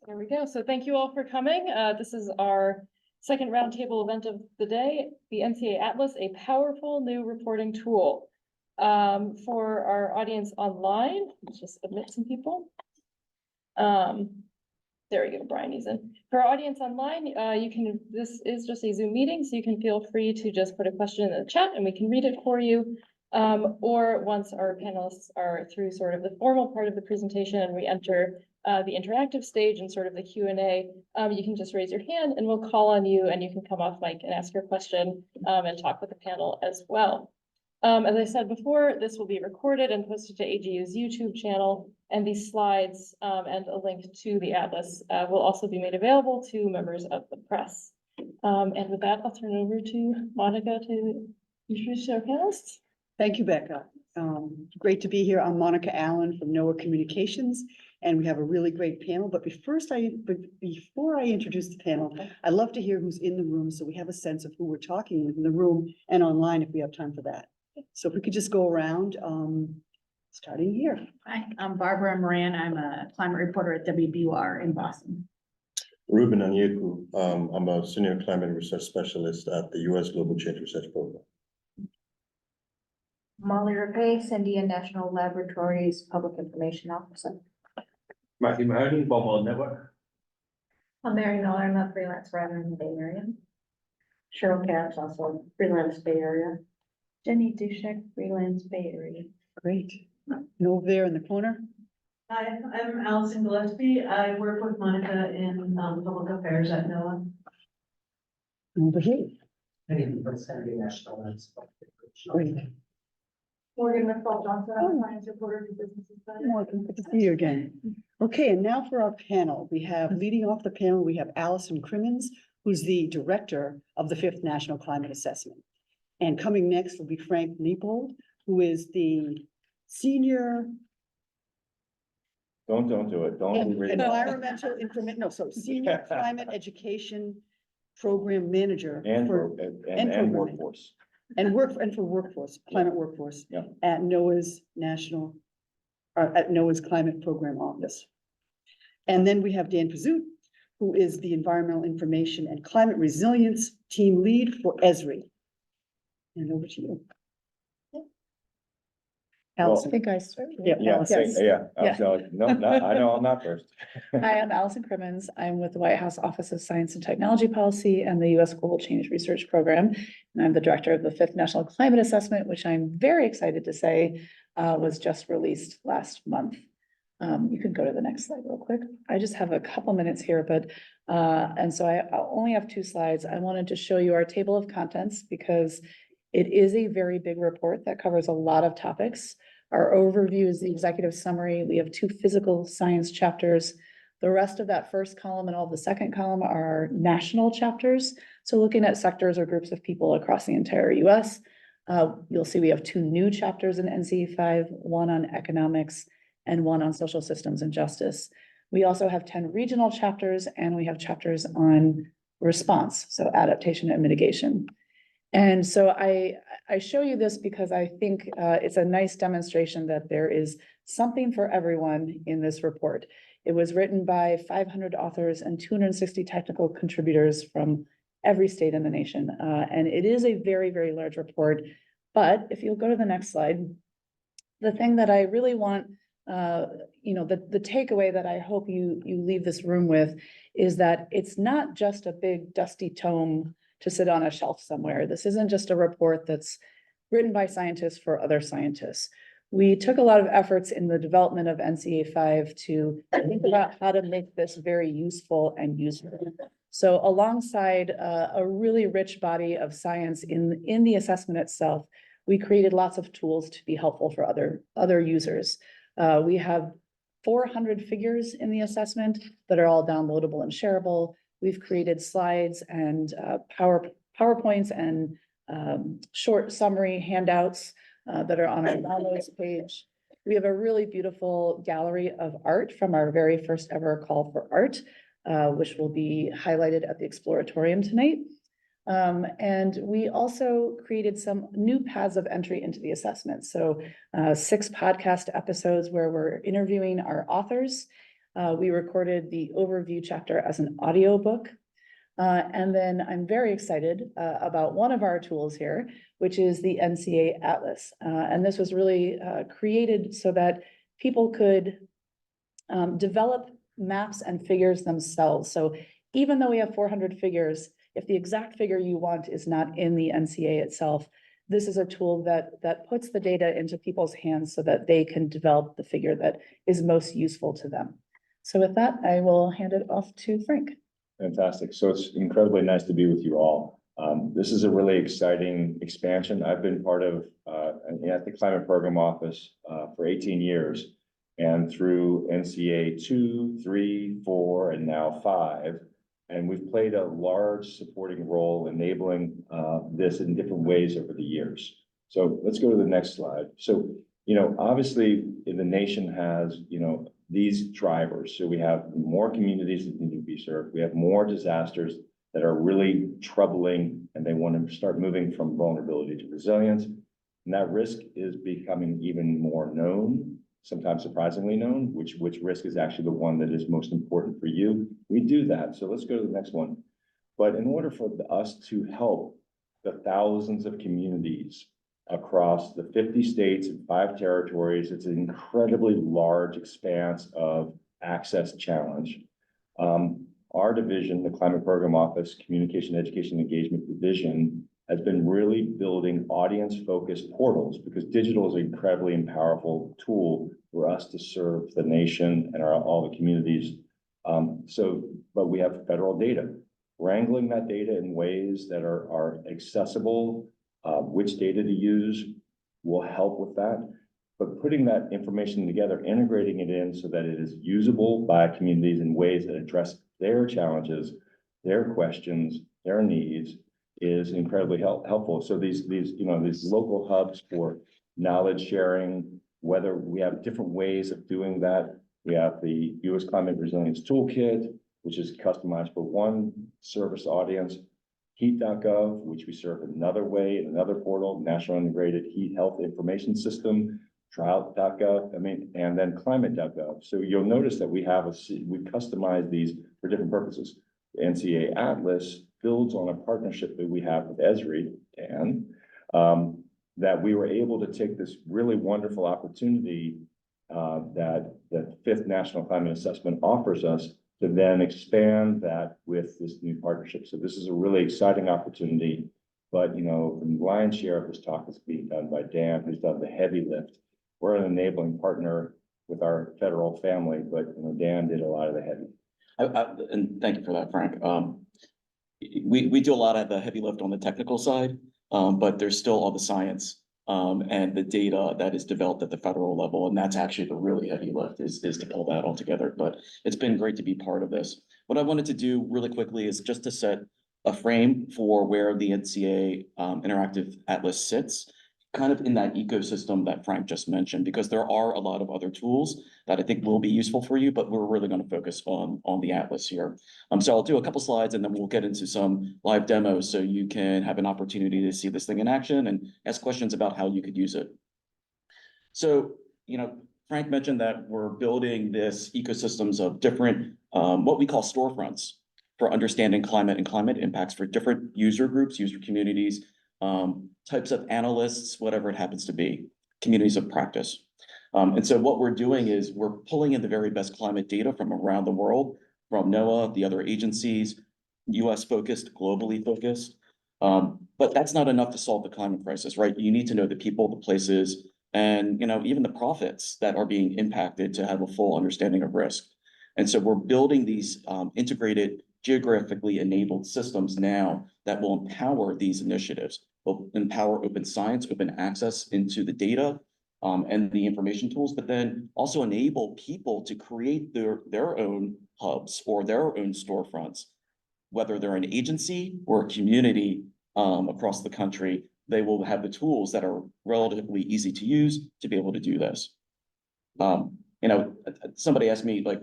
There we go. So thank you all for coming. This is our second roundtable event of the day, the NCA Atlas, a powerful new reporting tool. For our audience online, let's just admit some people. There we go, Brian is in. For our audience online, this is just a Zoom meeting, so you can feel free to just put a question in the chat and we can read it for you. Or once our panelists are through sort of the formal part of the presentation and we enter the interactive stage and sort of the Q&A, you can just raise your hand and we'll call on you and you can come off mic and ask your question and talk with the panel as well. As I said before, this will be recorded and posted to AGU's YouTube channel, and these slides and a link to the Atlas will also be made available to members of the press. And with that, I'll turn it over to Monica to introduce our panelists. Thank you, Becca. Great to be here. I'm Monica Allen from NOAA Communications, and we have a really great panel. But before I introduce the panel, I'd love to hear who's in the room so we have a sense of who we're talking with in the room and online if we have time for that. So if we could just go around, starting here. Hi, I'm Barbara Moran. I'm a climate reporter at WBUR in Boston. Ruben Anyeku, I'm a senior climate research specialist at the U.S. Global Change Research Program. Molly Rapay, Sandia National Laboratories Public Information Officer. Matthew Mahoney, Bob Network. I'm Mary Miller, I'm a freelance writer in the Bay Area. Cheryl Katz, also freelance Bay Area. Jenny Dushek, freelance Bay Area. Great. And over there in the corner. Hi, I'm Allison Gillespie. I work with Monica in public affairs at NOAA. Over here. Great. Morgan McFall Johnson, I'm a science reporter for Business Insider. Morgan, good to see you again. Okay, and now for our panel. We have, leading off the panel, we have Allison Crimmins, who's the director of the 5th National Climate Assessment. And coming next will be Frank Leopold, who is the senior Don't do it. Don't read it. environmental increment, no, so senior climate education program manager And for and workforce. for workforce, climate workforce Yeah. at NOAA's NOAA's Climate Program Office. And then we have Dan Pizut, who is the environmental information and climate resilience team lead for Esri. And over to you. I Allison. think I started. Yeah, Allison. No, I know I'm not first. Hi, I'm Allison Crimmins. I'm with the White House Office of Science and Technology Policy and the U.S. Global Change Research Program. And I'm the director of the 5th National Climate Assessment, which I'm very excited to say was just released last month. You can go to the next slide real quick. I just have a couple minutes here, but and so I only have 2 slides. I wanted to show you our table of contents because it is a very big report that covers a lot of topics. Our overview is the executive summary. We have 2 physical science chapters. The rest of that first column and all the second column are national chapters. So looking at sectors or groups of people across the entire US. You'll see we have 2 new chapters in NCA 5, one on economics and one on social systems and justice. We also have 10 regional chapters and we have chapters on response, so adaptation and mitigation. And so I show you this because I think it's a nice demonstration that there is something for everyone in this report. It was written by 500 authors and 260 technical contributors from every state in the nation. And it is a very, very large report. But if you'll go to the next slide, the thing that I really want, the takeaway that I hope you leave this room with is that it's not just a big dusty tome to sit on a shelf somewhere. This isn't just a report that's written by scientists for other scientists. We took a lot of efforts in the development of NCA 5 to think about how to make this very useful and useful. So alongside a really rich body of science in the assessment itself, we created lots of tools to be helpful for other users. We have 400 figures in the assessment that are all downloadable and shareable. We've created slides and PowerPoints and short summary handouts that are on our downloads page. We have a really beautiful gallery of art from our very first ever call for art, which will be highlighted at the Exploratorium tonight. And we also created some new paths of entry into the assessment. So 6 podcast episodes where we're interviewing our authors We recorded the overview chapter as an audiobook. And then I'm very excited about one of our tools here, which is the NCA Atlas. And this was really created so that people could develop maps and figures themselves. So even though we have 400 figures, if the exact figure you want is not in the NCA itself, this is a tool that puts the data into people's hands so that they can develop the figure that is most useful to them. So with that, I will hand it off to Frank. Fantastic. So it's incredibly nice to be with you all. This is a really exciting expansion. I've been part of at the Climate Program Office for 18 years. And through NCA 2, 3, 4, and now 5. And we've played a large supporting role enabling this in different ways over the years. So let's go to the next slide. So, obviously the nation has, these drivers. So we have more communities that need to be served. We have more disasters that are really troubling, and they want to start moving from vulnerability to resilience. And that risk is becoming even more known, sometimes surprisingly known, which risk is actually the one that is most important for you. We do that. So let's go to the next one. But in order for us to help the thousands of communities across the 50 states and 5 territories, it's an incredibly large expanse of access challenge. Our division, the Climate Program Office, Communication, Education, Engagement Division, has been really building audience-focused portals because digital is an incredibly powerful tool for us to serve the nation and all the communities. But we have federal data. Wrangling that data in ways that are accessible, which data to use will help with that. But putting that information together, integrating it in so that it is usable by communities in ways that address their challenges, their questions, their needs, is incredibly helpful. So these local hubs for knowledge sharing, whether we have different ways of doing that. We have the US Climate Resilience Toolkit, which is customized for one service audience, heat.gov, which we serve another way in another portal, National Integrated Heat Health Information System, drought.gov, and then climate.gov. So you'll notice that we customize these for different purposes. The NCA Atlas builds on a partnership that we have with Esri, and that we were able to take this really wonderful opportunity that the 5th National Climate Assessment offers us to then expand that with this new partnership. So this is a really exciting opportunity, but the lion's share of this talk is being done by Dan, who's done the heavy lift. We're an enabling partner with our federal family, but Dan did a lot of the heavy. And thank you for that, Frank. We do a lot of the heavy lift on the technical side, but there's still all the science and the data that is developed at the federal level. And that's actually the really heavy lift is to pull that all together. But it's been great to be part of this. What I wanted to do really quickly is just to set a frame for where the NCA Interactive Atlas sits, kind of in that ecosystem that Frank just mentioned, because there are a lot of other tools that I think will be useful for you, but we're really going to focus on the Atlas here. So I'll do a couple slides and then we'll get into some live demos so you can have an opportunity to see this thing in action and ask questions about how you could use it. So, Frank mentioned that we're building this ecosystems of different, what we call storefronts for understanding climate and climate impacts for different user groups, user communities, types of analysts, whatever it happens to be, communities of practice. And so what we're doing is we're pulling in the very best climate data from around the world, from NOAA, the other agencies, US focused, globally focused. But that's not enough to solve the climate crisis, right? You need to know the people, the places, and even the profits that are being impacted to have a full understanding of risk. And so we're building these integrated, geographically enabled systems now that will empower these initiatives, will empower open science, open access into the data and the information tools, but then also enable people to create their own hubs or their own storefronts, whether they're an agency or a community across the country. They will have the tools that are relatively easy to use to be able to do this. Somebody asked me, like,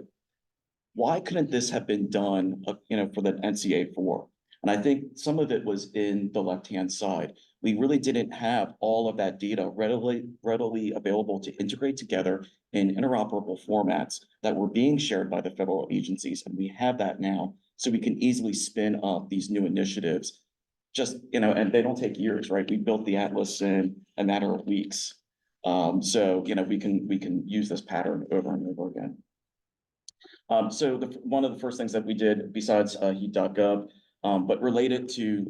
why couldn't this have been done, for the NCA 4? And I think some of it was in the left-hand side. We really didn't have all of that data readily available to integrate together in interoperable formats that were being shared by the federal agencies. And we have that now, so we can easily spin up these new initiatives. Just, and they don't take years, right? We built the Atlas in a matter of weeks. So, we can use this pattern over and over again. So one of the first things that we did besides heat.gov, but related to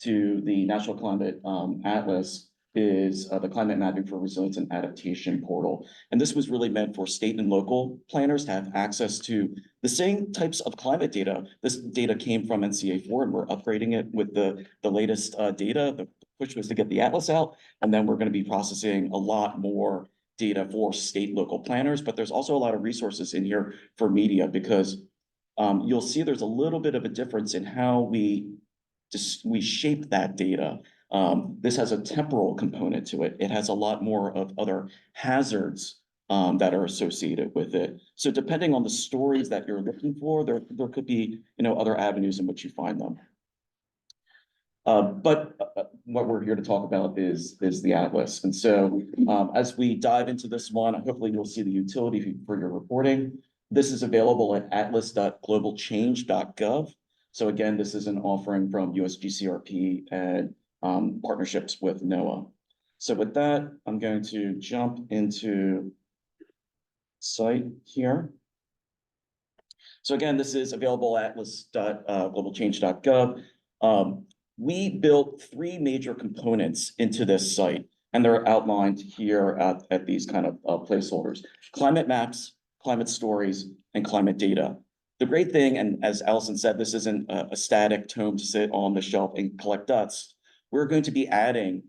the National Climate Atlas is the Climate Mapping for Resilience and Adaptation portal. And this was really meant for state and local planners to have access to the same types of climate data. This data came from NCA4 and we're upgrading it with the latest data. The push was to get the Atlas out, and then we're going to be processing a lot more data for state local planners, but there's also a lot of resources in here for media, because you'll see there's a little bit of a difference in how we shape that data. This has a temporal component to it. It has a lot more of other hazards that are associated with it. So depending on the stories that you're looking for, there could be, other avenues in which you find them. But what we're here to talk about is the Atlas. And so as we dive into this one, hopefully you'll see the utility for your reporting. This is available at atlas.globalchange.gov. So again, this is an offering from USGCRP and partnerships with NOAA. So with that, I'm going to jump into site here. So again, this is available at atlas.globalchange.gov. We built 3 major components into this site, and they're outlined here at these kind of placeholders: climate maps, climate stories, and climate data. The great thing, and as Allison said, this isn't a static tome to sit on the shelf and collect dust. We're going to be adding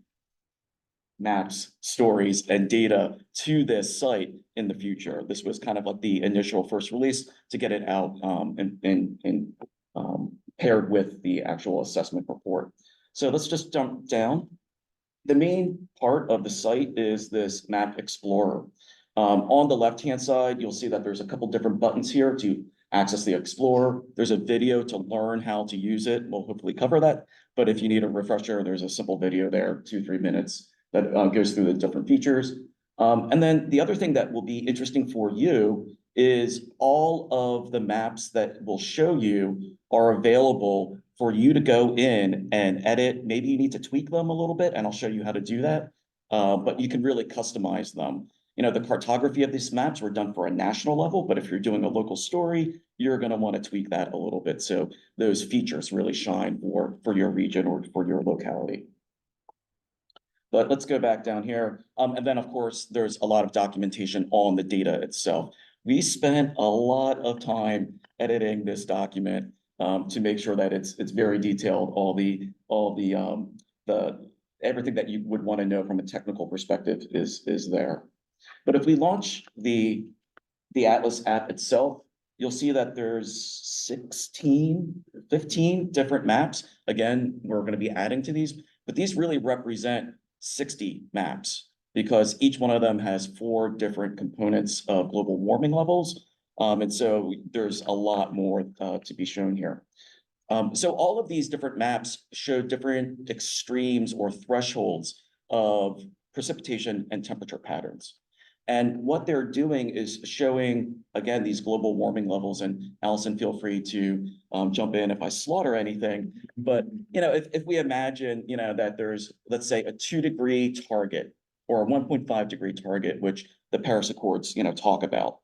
maps, stories, and data to this site in the future. This was kind of like the initial first release to get it out and paired with the actual assessment report. So let's just jump down. The main part of the site is this Map Explorer. On the left-hand side, you'll see that there's a couple different buttons here to access the Explorer. There's a video to learn how to use it. We'll hopefully cover that. But if you need a refresher, there's a simple video there, 2-3 minutes, that goes through the different features. And then the other thing that will be interesting for you is all of the maps that will show you are available for you to go in and edit. Maybe you need to tweak them a little bit, and I'll show you how to do that. But you can really customize them. The cartography of these maps were done for a national level, but if you're doing a local story, you're going to want to tweak that a little bit, so those features really shine for your region or for your locality. But let's go back down here. And then, of course, there's a lot of documentation on the data itself. We spent a lot of time editing this document to make sure that it's very detailed. All the everything that you would want to know from a technical perspective is there. But if we launch the Atlas app itself, you'll see that there's 15 different maps. Again, we're going to be adding to these, but these really represent 60 maps, because each one of them has 4 different components of global warming levels. And so there's a lot more to be shown here. So all of these different maps show different extremes or thresholds of precipitation and temperature patterns. And what they're doing is showing, again, these global warming levels. And Allison, feel free to jump in if I slaughter anything. But, if we imagine, that there's, let's say, a 2-degree target or a 1.5 degree target, which the Paris Accords, talk about.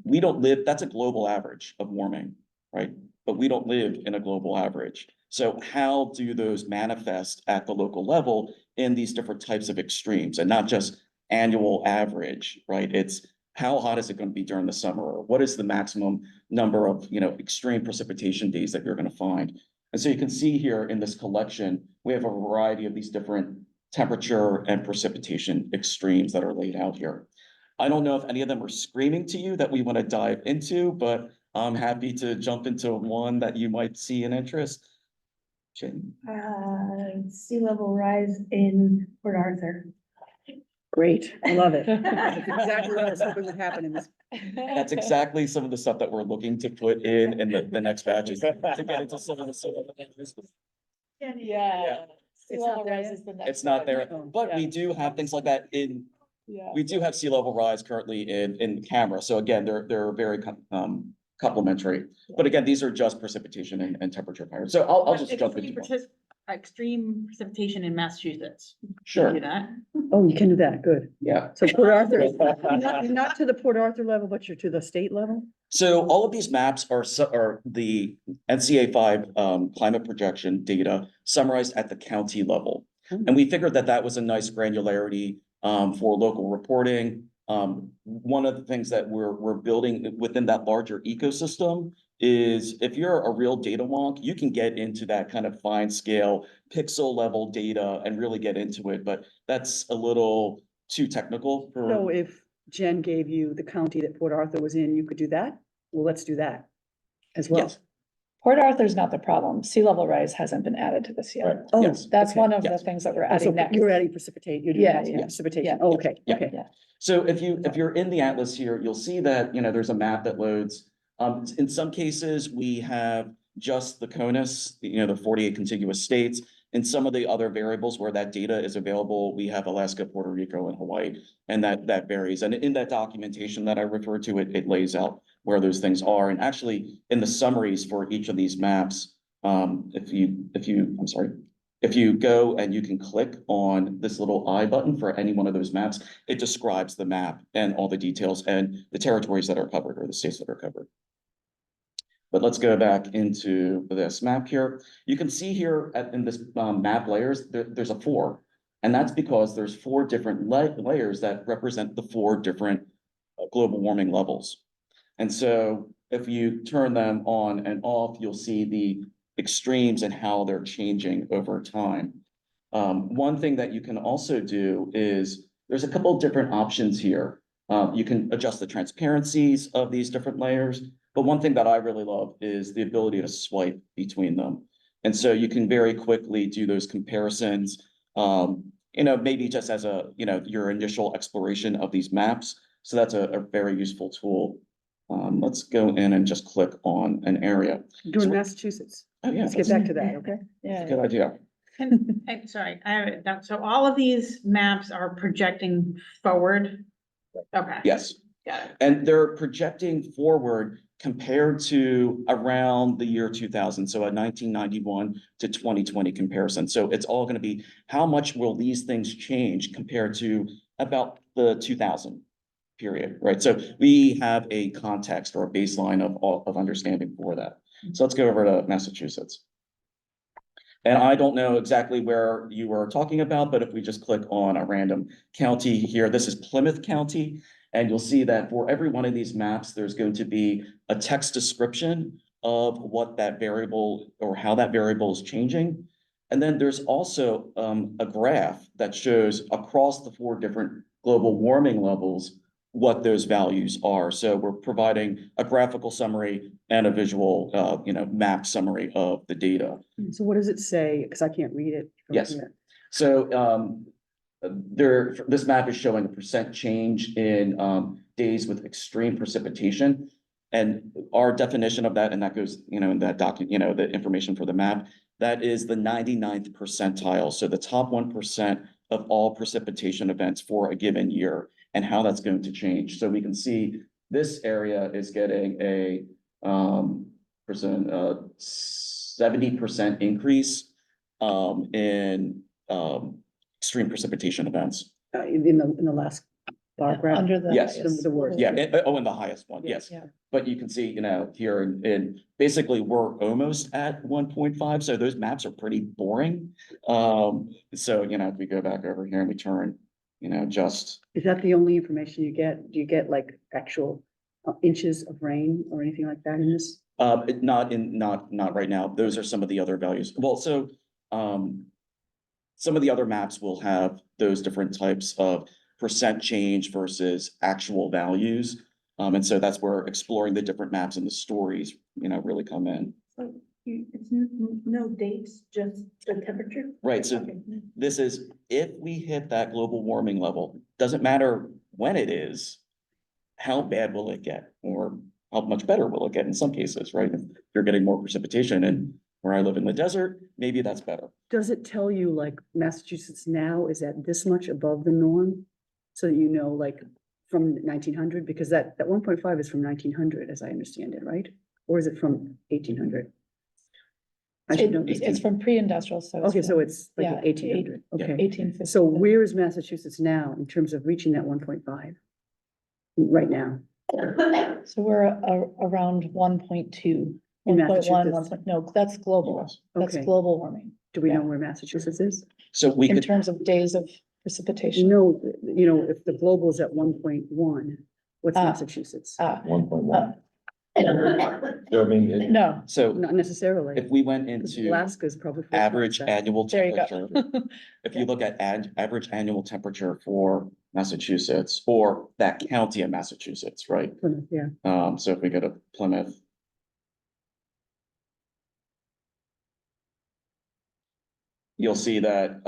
We don't live, that's a global average of warming, right? But we don't live in a global average. So how do those manifest at the local level in these different types of extremes, and not just annual average, right? It's how hot is it going to be during the summer? Or what is the maximum number of, extreme precipitation days that you're going to find? And so you can see here in this collection, we have a variety of these different temperature and precipitation extremes that are laid out here. I don't know if any of them are screaming to you that we want to dive into, but I'm happy to jump into one that you might see an interest. Jen? Sea level rise in Port Arthur. Great, I love it. That's exactly what I was hoping would happen in this. That's exactly some of the stuff that we're looking to put in the next batches to get into some of the. Yeah. Sea It's not level there rise yet? is the next It's not one. there, but we do have things like that in Yeah. We do have sea level rise currently in camera. So again, they're very complementary. But again, these are just precipitation and temperature patterns. So I'll just jump into one. Extreme precipitation in Massachusetts. Sure. Do that. Oh, you can do that, good. Yeah. So Port Arthur, you're not to the Port Arthur level, but you're to the state level? So all of these maps are the NCA 5 climate projection data summarized at the county level. And we figured that that was a nice granularity for local reporting. One of the things that we're building within that larger ecosystem is if you're a real data wonk, you can get into that kind of fine scale pixel level data and really get into it, but that's a little too technical for. So if Jen gave you the county that Port Arthur was in, you could do that? Well, let's do that as well. Yes. Port Arthur's not the problem. Sea level rise hasn't been added to this Right. yet. Oh, Yes. That's okay. one of the Yes. things that we're Oh, so adding next. you're adding precipitate, you're doing Yeah, that, yeah, precipitation. yeah. Oh, okay, Yeah. okay. Yeah. So if you're in the Atlas here, you'll see that, there's a map that loads. In some cases, we have just the CONUS, the 48 contiguous states. In some of the other variables where that data is available, we have Alaska, Puerto Rico, and Hawaii, and that varies. And in that documentation that I referred to, it lays out where those things are. And actually, in the summaries for each of these maps, if you go and you can click on this little I button for any one of those maps, it describes the map and all the details and the territories that are covered or the states that are covered. But let's go back into this map here. You can see here in this map layers, there's a 4. And that's because there's 4 different layers that represent the 4 different global warming levels. And so if you turn them on and off, you'll see the extremes and how they're changing over time. One thing that you can also do is there's a couple of different options here. You can adjust the transparencies of these different layers. But one thing that I really love is the ability to swipe between them. And so you can very quickly do those comparisons, maybe just as your initial exploration of these maps. So that's a very useful tool. Let's go in and just click on an area. Doing Massachusetts. Oh, yeah. Let's get back to that, okay? Yeah. Good idea. I'm sorry, I have it down. So all of these maps are projecting forward? Okay. Yes. Got it. And they're projecting forward compared to around the year 2000. So a 1991 to 2020 comparison. So it's all going to be how much will these things change compared to about the 2000 period, right? So we have a context or a baseline of understanding for that. So let's go over to Massachusetts. And I don't know exactly where you were talking about, but if we just click on a random county here, this is Plymouth County. And you'll see that for every one of these maps, there's going to be a text description of what that variable or how that variable is changing. And then there's also a graph that shows across the 4 different global warming levels what those values are. So we're providing a graphical summary and a visual, map summary of the data. So what does it say? Because I can't read it. from Yes. here. So this map is showing a percent change in days with extreme precipitation. And our definition of that, and that goes, in that document, the information for the map, that is the 99th percentile. So the top 1% of all precipitation events for a given year and how that's going to change. So we can see this area is getting a 70% increase in extreme precipitation events. In the last bar graph. Under the. Yes. highest. The worst. Yeah, in the highest one, yes. Yeah. But you can see, here in basically we're almost at 1.5, so those maps are pretty boring. So, if we go back over here and we turn, just. Is that the only information you get? Do you get like actual inches of rain or anything like that in this? Not right now. Those are some of the other values. Well, so some of the other maps will have those different types of percent change versus actual values. And so that's where exploring the different maps and the stories, really come in. So it's no dates, just the temperature? Right. So Okay. this is if we hit that global warming level, doesn't matter when it is, how bad will it get? Or how much better will it get in some cases, right? If you're getting more precipitation and where I live in the desert, maybe that's better. Does it tell you like Massachusetts now is at this much above the norm? So that you know, like, from 1900, because that 1.5 is from 1900, as I understand it, right? Or is it from 1800? I should know this. It's from pre-industrial, so. Okay, so it's like yeah, 1800, okay. 1850. So where is Massachusetts now in terms of reaching that 1.5? Right now? So we're around 1.2. In 1.1, Massachusetts? no, that's global. US. That's Okay. global warming. Do we know Yeah. where Massachusetts is? So we In could, terms of days of precipitation. No, if the global is at 1.1, what's Ah. Massachusetts? 1.1. So I mean, No, so Not necessarily. if we went Because into Alaska's probably. average annual there you go. temperature, if you look at average annual temperature for Massachusetts or that county of Massachusetts, right? Yeah, So if we go to Plymouth. You'll see that,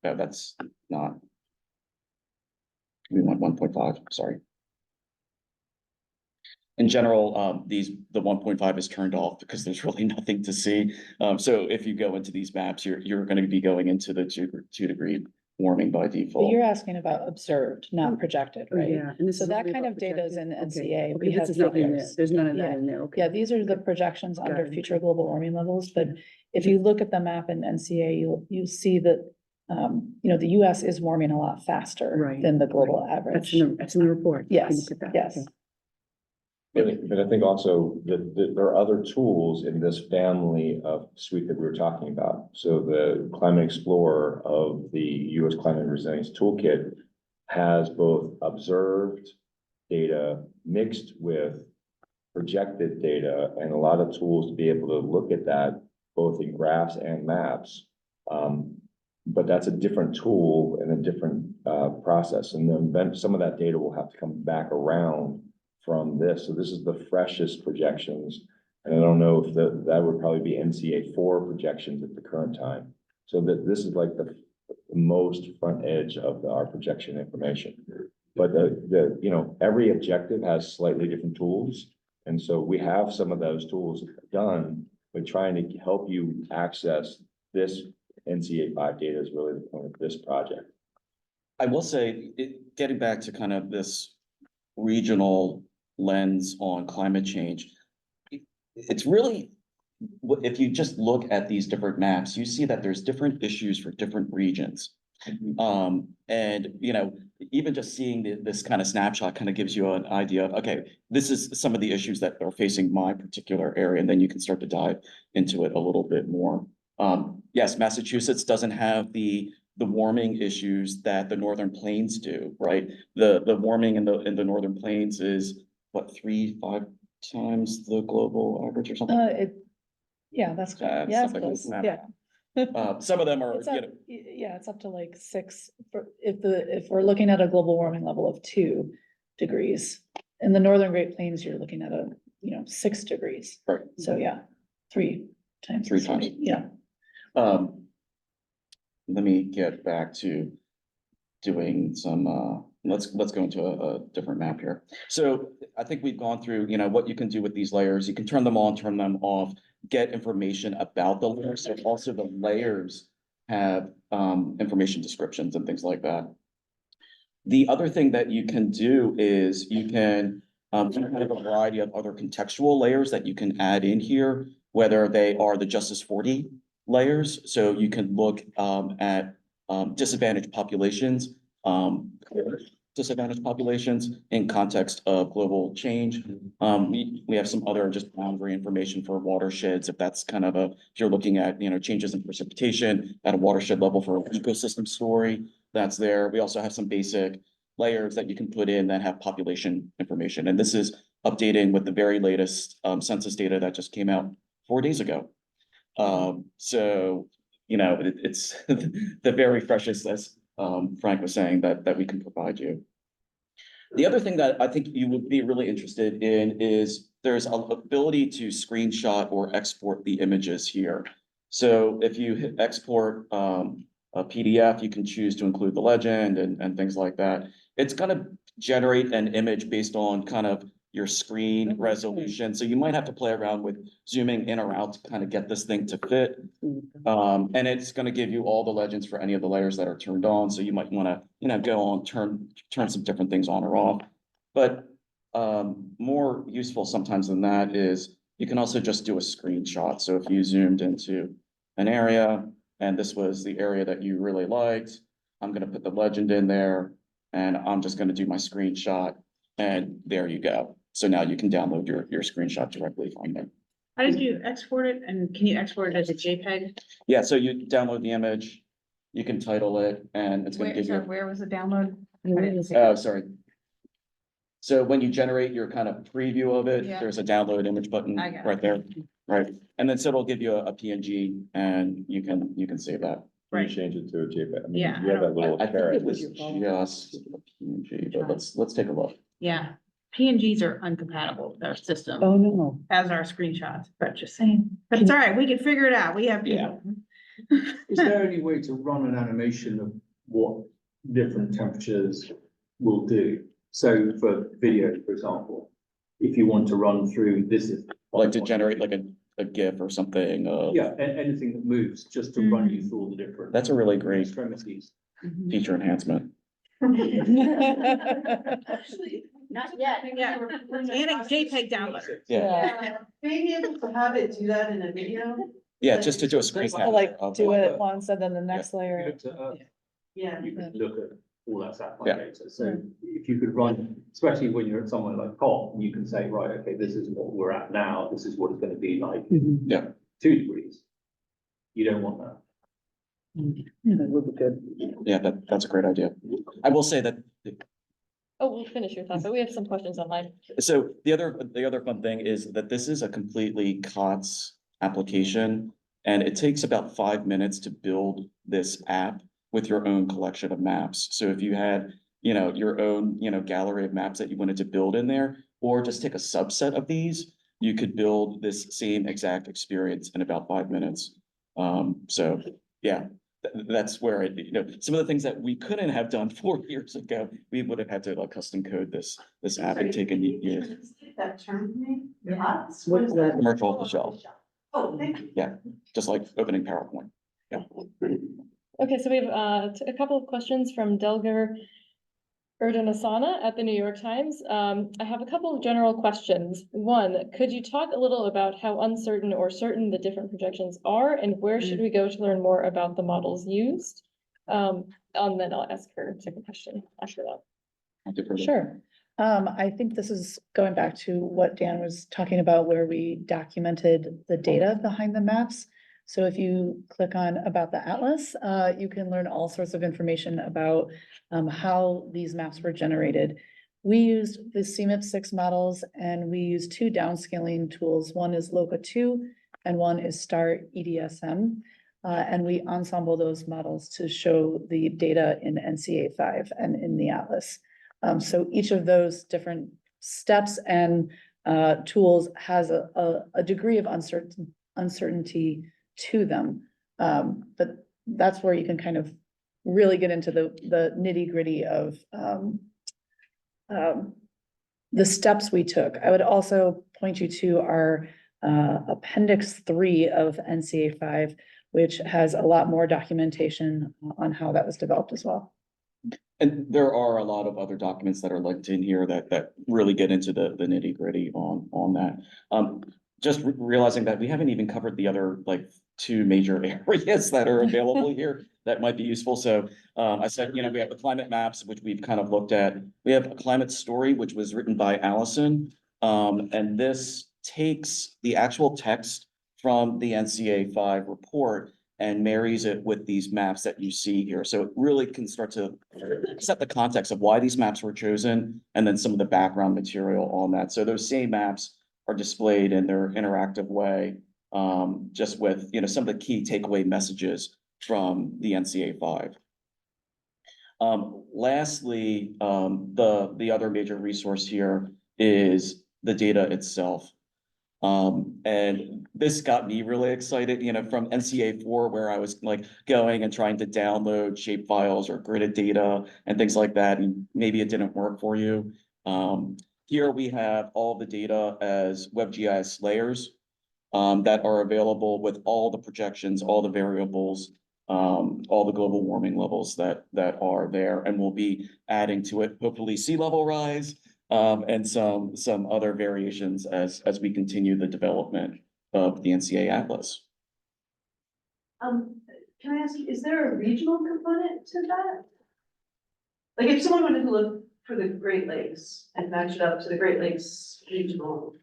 that's not. We want 1.5, sorry. In general, the 1.5 is turned off because there's really nothing to see. So if you go into these maps, you're gonna be going into the 2-degree warming by But default. you're asking about observed, not projected, oh, right? yeah. And this So is that only kind about of data is projected? in Okay. NCA. Okay, We this have is not in there. figures. There's none of Yeah. that in there, okay. Yeah, these are the projections Got under it. future global warming levels, but if you look at the map in NCA, you see that, the US is warming a lot faster Right, than the global average. That's in the report. You can Yes, look at that. yes. Okay. But I think also that there are other tools in this family of suite that we were talking about. So the Climate Explorer of the US Climate Resilience Toolkit has both observed data mixed with projected data and a lot of tools to be able to look at that both in graphs and maps. But that's a different tool and a different process. And then some of that data will have to come back around from this. So this is the freshest projections. And I don't know if that would probably be NCA4 projections at the current time. So that this is like the most front edge of our projection information. But every objective has slightly different tools. And so we have some of those tools done, but trying to help you access this NCA5 data is really the point of this project. I will say, getting back to kind of this regional lens on climate change, it's really, if you just look at these different maps, you see that there's different issues for different regions. And even just seeing this kind of snapshot kind of gives you an idea of, okay, this is some of the issues that are facing my particular area, and then you can start to dive into it a little bit more. Yes, Massachusetts doesn't have the warming issues that the Northern Plains do, right? The warming in the Northern Plains is what, 3-5 times the global average or something? Yeah, that's, yeah, it's something like close, that. yeah. Some of them are, It's up, yeah, it's up to like 6, if we're looking at a global warming level of 2 degrees. In the Northern Great Plains, you're looking at 6 degrees. Right. So yeah, 3 times. 3 times. Yeah. Let me get back to doing some, let's go into a different map here. So I think we've gone through, what you can do with these layers. You can turn them on, turn them off, get information about the layers. So also the layers have information descriptions and things like that. The other thing that you can do is you can do kind of a variety of other contextual layers that you can add in here, whether they are the Justice 40 layers. So you can look at disadvantaged populations, in context of global change. We have some other just boundary information for watersheds, if that's kind of if you're looking at, changes in precipitation at a watershed level for an ecosystem story, that's there. We also have some basic layers that you can put in that have population information. And this is updating with the very latest census data that just came out 4 days ago. So, it's the very freshest, as Frank was saying, that we can provide you. The other thing that I think you would be really interested in is there's an ability to screenshot or export the images here. So if you hit export a PDF, you can choose to include the legend and things like that. It's going to generate an image based on kind of your screen resolution. So you might have to play around with zooming in or out to kind of get this thing to fit. And it's gonna give you all the legends for any of the layers that are turned on. So you might wanna, go on, turn some different things on or off. But more useful sometimes than that is you can also just do a screenshot. So if you zoomed into an area and this was the area that you really liked, I'm gonna put the legend in there and I'm just gonna do my screenshot and there you go. So now you can download your screenshot directly from there. How did you export it? And can you export it as a JPEG? Yeah, so you download the image, you can title it and it's gonna give you. Where was the download? Oh, sorry. So when you generate your kind of preview of it, Yeah. there's a download image button I got it. right there, right? And then so it'll give you a PNG and you can save that. Can you change it to a JPEG? I mean, Yeah, you have I that little I think carrot. it was just a PNG, but let's take a look. Yeah, PNGs are incompatible with our system, Oh, no. as are screenshots, but just saying. But it's all right, we can figure it out. We have Yeah. people. Is there any way to run an animation of what different temperatures will do? So for video, for example, if you want to run through, this is. Like to generate like a GIF or something. Yeah, anything that moves, just to run you through all the different. That's a really great Extremities. feature enhancement. Actually, not yet. Yeah. And a JPEG downloader. Yeah, Being able to have it do that in a video, yeah, just to do a screen cap. Like of do what- it once and then the next You layer. looked at Earth, yeah. you could look at all that satellite Yeah. data. So if you could run, especially when you're at somewhere like COP, you can say, right, okay, this is what we're at now. This is what it's going to be like Yeah, 2 degrees. You don't want that. That would be good. yeah, that's a great idea. I will say that, Oh, we'll finish your thought, but we have some questions online. so the other fun thing is that this is a completely COTS application. And it takes about 5 minutes to build this app with your own collection of maps. So if you had, your own, gallery of maps that you wanted to build in there, or just take a subset of these, you could build this same exact experience in about 5 minutes. So, yeah, that's where some of the things that we couldn't have done 4 years ago, we would have had to like custom code this app and taken years. That term for me? Yeah. Lots? What is that? Commercial off the shelf, Oh, thank you. just like opening PowerPoint. Yeah. Okay, so we have a couple of questions from Delgar Erdanasana at the New York Times. I have a couple of general questions. One, could you talk a little about how uncertain or certain the different projections are, and where should we go to learn more about the models used? And then I'll ask her second question after that. I'll defer to- Sure. I think this is going back to what Dan was talking about, where we documented the data behind the maps. So if you click on about the Atlas, you can learn all sorts of information about how these maps were generated. We used the CMIP6 models and we used 2 downscaling tools. One is LOCA 2 and one is STAR EDSM. And we ensemble those models to show the data in NCA 5 and in the Atlas. So each of those different steps and tools has a degree of uncertainty to them. But that's where you can kind of really get into the nitty-gritty of the steps we took. I would also point you to our Appendix 3 of NCA 5, which has a lot more documentation on how that was developed as well. And there are a lot of other documents that are linked in here that really get into the nitty gritty on that. Just realizing that we haven't even covered the other like 2 major areas that are available here that might be useful. So I said, we have the climate maps, which we've kind of looked at. We have a climate story, which was written by Allison. And this takes the actual text from the NCA 5 report and marries it with these maps that you see here. So it really can start to set the context of why these maps were chosen and then some of the background material on that. So those same maps are displayed in their interactive way, just with, some of the key takeaway messages from the NCA 5. Lastly, the other major resource here is the data itself. And this got me really excited, from NCA 4, where I was like going and trying to download shape files or gridded data and things like that. And maybe it didn't work for you. here we have all the data as WebGIS layers that are available with all the projections, all the variables, all the global warming levels that are there, and we'll be adding to it, hopefully sea level rise, and some other variations as we continue the development of the NCA Atlas. Can I ask you, is there a regional component to that? Like if someone wanted to look for the Great Lakes and match it up to the Great Lakes regional.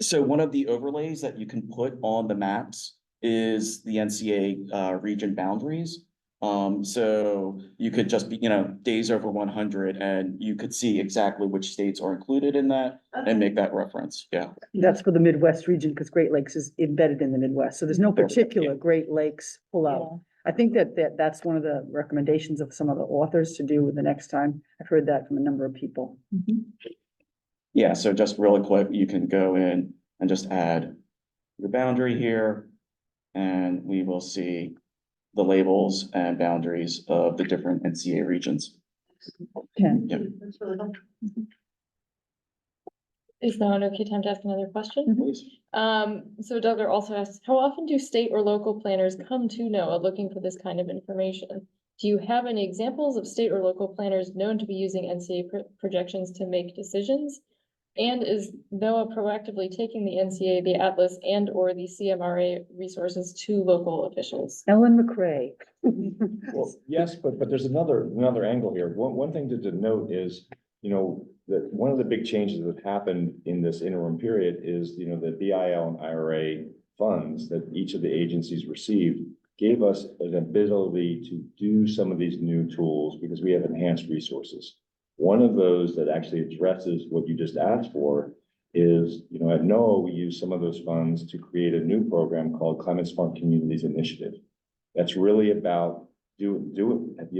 So one of the overlays that you can put on the maps is the NCA region boundaries. So you could just be, days over 100, and you could see exactly which states are included in that and make that reference. Yeah. That's for the Midwest region, because Great Lakes is embedded in the Midwest, so there's no particular Great Lakes pullout. I think that's one of the recommendations of some of the authors to do the next time. I've heard that from a number of people. Yeah, so just really quick, you can go in and just add your boundary here, and we will see the labels and boundaries of the different NCA regions. Okay. Yep. That's really helpful. Is now an okay time to ask another question? Please. So Douglas also asks, how often do state or local planners come to NOAA looking for this kind of information? Do you have any examples of state or local planners known to be using NCA projections to make decisions? And is NOAA proactively taking the NCA, the Atlas, and or the CMRA resources to local officials? Ellen McRae. Well, yes, but there's another angle here. One thing to note is, that one of the big changes that happened in this interim period is, the BIL and IRA funds that each of the agencies received gave us an ability to do some of these new tools because we have enhanced resources. One of those that actually addresses what you just asked for is, at NOAA, we use some of those funds to create a new program called Climate Smart Communities Initiative. That's really about you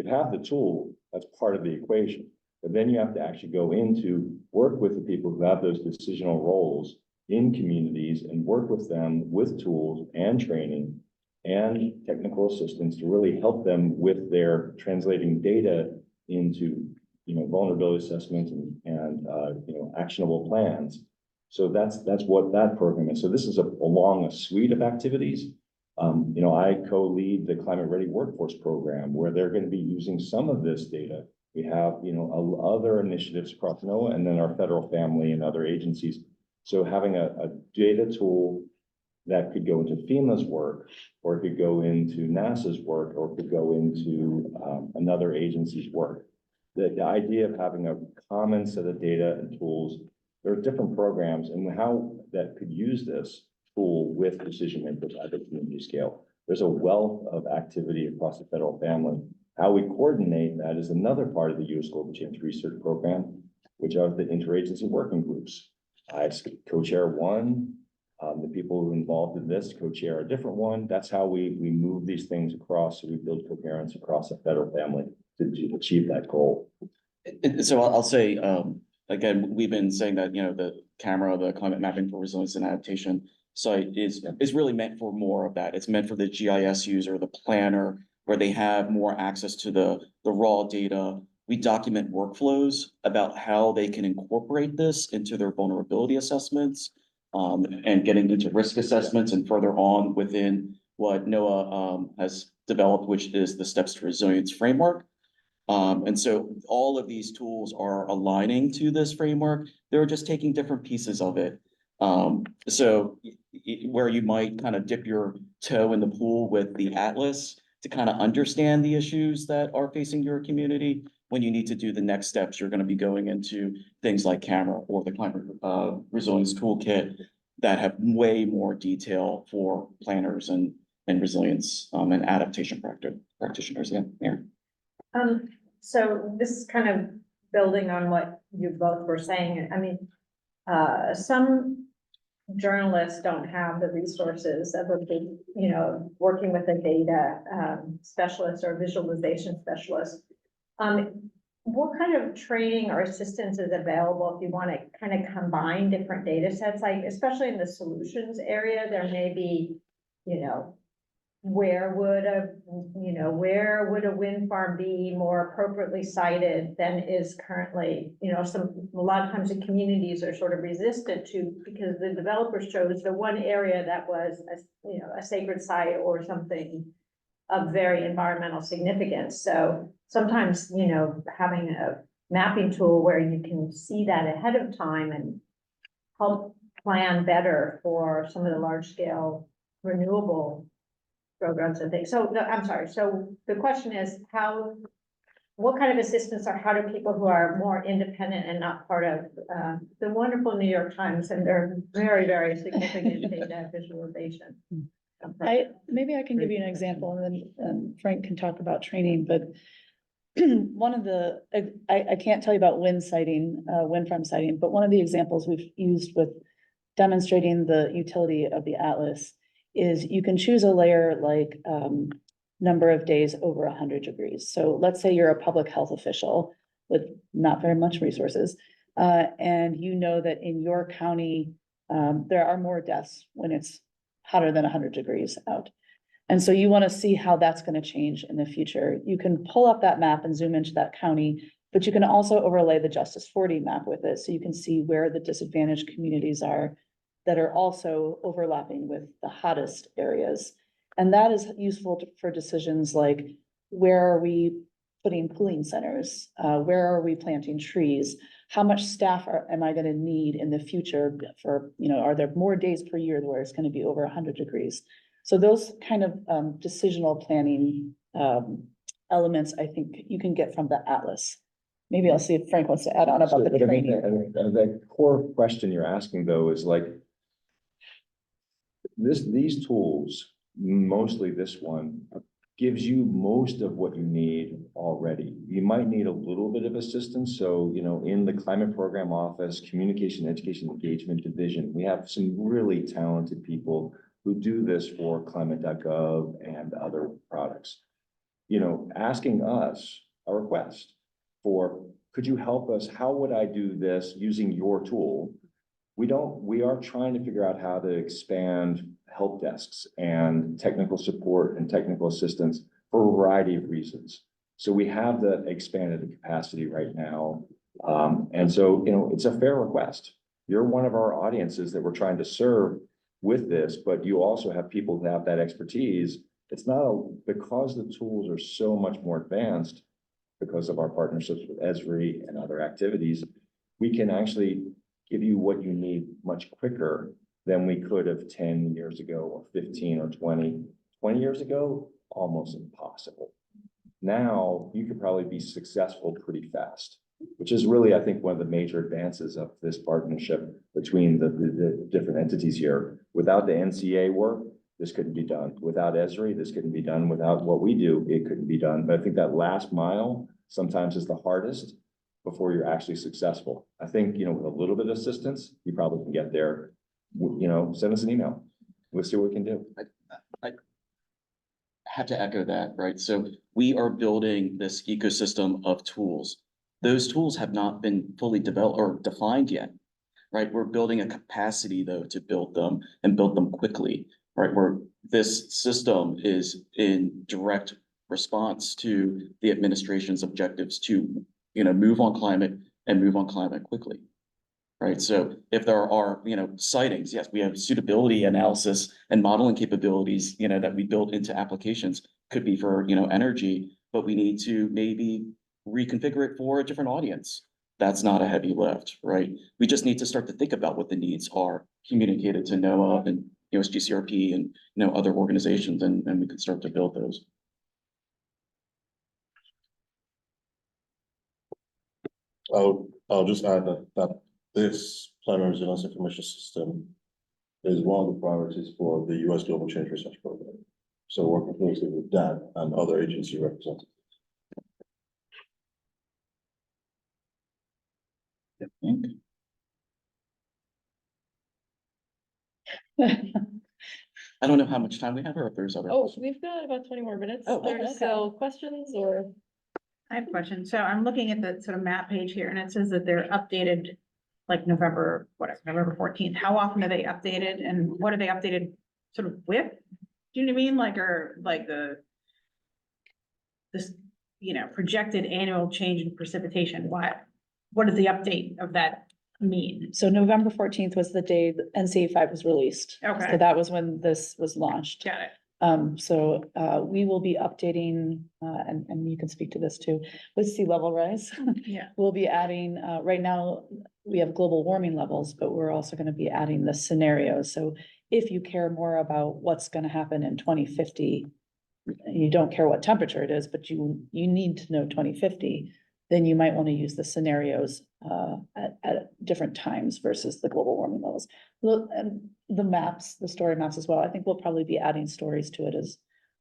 have the tool, that's part of the equation, but then you have to actually go into work with the people who have those decisional roles in communities and work with them with tools and training and technical assistance to really help them with their translating data into vulnerability assessments and actionable plans. So that's what that program is. So this is along a suite of activities. I co-lead the Climate Ready Workforce Program, where they're going to be using some of this data. We have, other initiatives across NOAA and then our federal family and other agencies. So having a data tool that could go into FEMA's work, or it could go into NASA's work, or it could go into another agency's work. The idea of having a common set of data and tools, there are different programs and how that could use this tool with decision makers at the community scale. There's a wealth of activity across the federal family. How we coordinate that is another part of the U.S. Global Change Research Program, which are the interagency working groups. I co-chair one. The people who are involved in this co-chair a different one. That's how we move these things across. So we build coherence across the federal family to achieve that goal. So I'll say, again, we've been saying that, the camera, the climate mapping for resilience and adaptation site is really meant for more of that. It's meant for the GIS user, the planner, where they have more access to the raw data. We document workflows about how they can incorporate this into their vulnerability assessments, and getting into risk assessments and further on within what NOAA has developed, which is the Steps to Resilience framework. And so all of these tools are aligning to this framework. They're just taking different pieces of it. So where you might kind of dip your toe in the pool with the Atlas to kind of understand the issues that are facing your community, when you need to do the next steps, you're going to be going into things like camera or the climate resilience toolkit that have way more detail for planners and resilience and adaptation practitioners. Yeah. So this is kind of building on what you both were saying. I mean, some journalists don't have the resources of a big, working with a data specialist or visualization specialist. What kind of training or assistance is available if you want to kind of combine different data sets, like especially in the solutions area, there may be, where would a wind farm be more appropriately sited than is currently, a lot of times the communities are sort of resistant to, because the developers chose the one area that was, a sacred site or something of very environmental significance. So sometimes, having a mapping tool where you can see that ahead of time and help plan better for some of the large scale renewable programs and things. So, no, I'm sorry. So the question is what kind of assistance or how do people who are more independent and not part of, the wonderful New York Times and their very, very significant data visualization? Maybe I can give you an example and then Frank can talk about training, but one of the, I can't tell you about wind farm siting, but one of the examples we've used with demonstrating the utility of the Atlas is you can choose a layer like number of days over 100 degrees. So let's say you're a public health official with not very much resources, and you know that in your county, there are more deaths when it's hotter than 100 degrees out. And so you want to see how that's going to change in the future. You can pull up that map and zoom into that county, but you can also overlay the Justice 40 map with it. So you can see where the disadvantaged communities are that are also overlapping with the hottest areas. And that is useful for decisions like, where are we putting cooling centers? Where are we planting trees? How much staff am I going to need in the future for, are there more days per year where it's going to be over 100 degrees? So those kind of decisional planning elements, I think you can get from the Atlas. Maybe I'll see if Frank wants to add on about the training. The core question you're asking though is like, these tools, mostly this one, gives you most of what you need already. You might need a little bit of assistance. So, in the Climate Program Office, Communication, Education, Engagement Division, we have some really talented people who do this for climate.gov and other products. Asking us a request for, could you help us? How would I do this using your tool? We are trying to figure out how to expand help desks and technical support and technical assistance for a variety of reasons. So we have the expanded capacity right now. And so, it's a fair request. You're one of our audiences that we're trying to serve with this, but you also have people who have that expertise. It's not because the tools are so much more advanced because of our partnerships with Esri and other activities, we can actually give you what you need much quicker than we could have 10 years ago or 15 or 20. 20 years ago, almost impossible. Now you could probably be successful pretty fast, which is really, I think, one of the major advances of this partnership between the different entities here. Without the NCA work, this couldn't be done. Without Esri, this couldn't be done. Without what we do, it couldn't be done. But I think that last mile sometimes is the hardest before you're actually successful. I think, with a little bit of assistance, you probably can get there. Send us an email. We'll see what we can do. I have to echo that, right? So we are building this ecosystem of tools. Those tools have not been fully developed or defined yet, right? We're building a capacity though to build them and build them quickly, right? Where this system is in direct response to the administration's objectives to, move on climate and move on climate quickly. Right, so if there are, sightings, yes, we have suitability analysis and modeling capabilities, that we build into applications, could be for, energy, but we need to maybe reconfigure it for a different audience. That's not a heavy lift, right? We just need to start to think about what the needs are, communicated to NOAA and USGCRP and, other organizations, and we can start to build those. I'll just add that this climate resilience information system is one of the priorities for the US Global Change Research Program. So working closely with Dan and other agency representatives. I don't know how much time we have or if there's other. Oh, we've got about 20 more minutes. Oh, okay. So questions or? I have a question. So I'm looking at the sort of map page here and it says that they're updated like November 14th. How often are they updated and what are they updated sort of with? Do you know what I mean? Like, or like this, projected annual change in precipitation, what does the update of that mean? So November 14th was the day that NCA 5 was released. Okay. So that was when this was launched. Got it. We will be updating, and you can speak to this too, with sea level rise. Yeah. We'll be adding, right now, we have global warming levels, but we're also gonna be adding the scenarios. So if you care more about what's gonna happen in 2050, you don't care what temperature it is, but you need to know 2050, then you might want to use the scenarios at different times versus the global warming levels. And the maps, the story maps as well. I think we'll probably be adding stories to it as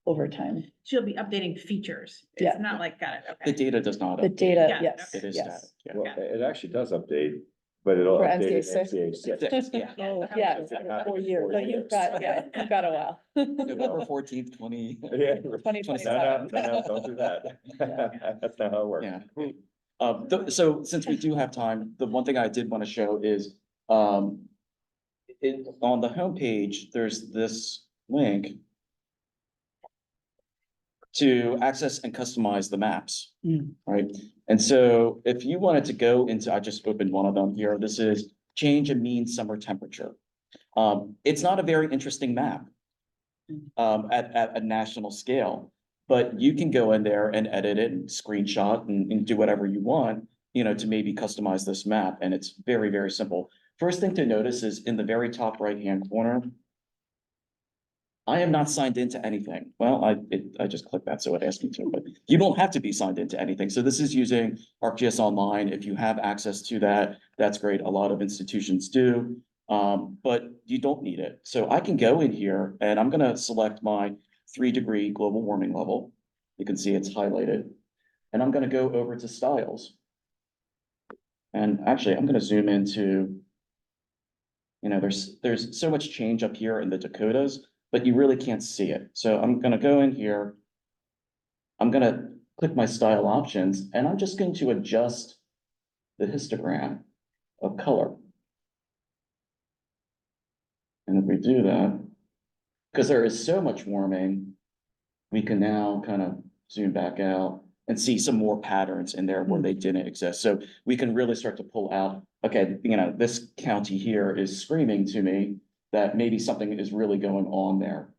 over time. She'll be updating features. Yeah. It's not like, got it, The okay. data does not. The update. data, Yeah, yes, It is yes. static, yeah. Well, it actually does update, but it'll For update NCA at 6. NCA 6. Yeah. Oh, yeah, It's for not 4 years. 4 So years. you've got a while. November 14th, 20. Yeah. 2027. No, don't do that. That's not how it works. Yeah. So since we do have time, the one thing I did want to show is, on the homepage, there's this link to access and customize the maps, Mm. right? And so if you wanted to go into, I just opened one of them here. This is change in mean summer temperature. It's not a very interesting map at a national scale, but you can go in there and edit it and screenshot and do whatever you want, to maybe customize this map. And it's very, very simple. First thing to notice is in the very top right-hand corner, I am not signed into anything. Well, I just clicked that, so it asked me to, but you don't have to be signed into anything. So this is using ArcGIS Online. If you have access to that, that's great. A lot of institutions do, but you don't need it. So I can go in here and I'm gonna select my 3-degree global warming level. You can see it's highlighted. And I'm gonna go over to styles. And actually, I'm gonna zoom into, there's so much change up here in the Dakotas, but you really can't see it. So I'm gonna go in here. I'm gonna click my style options, and I'm just going to adjust the histogram of color. And if we do that, because there is so much warming, we can now kind of zoom back out and see some more patterns in there where they didn't exist. So we can really start to pull out, okay, this county here is screaming to me that maybe something is really going on there.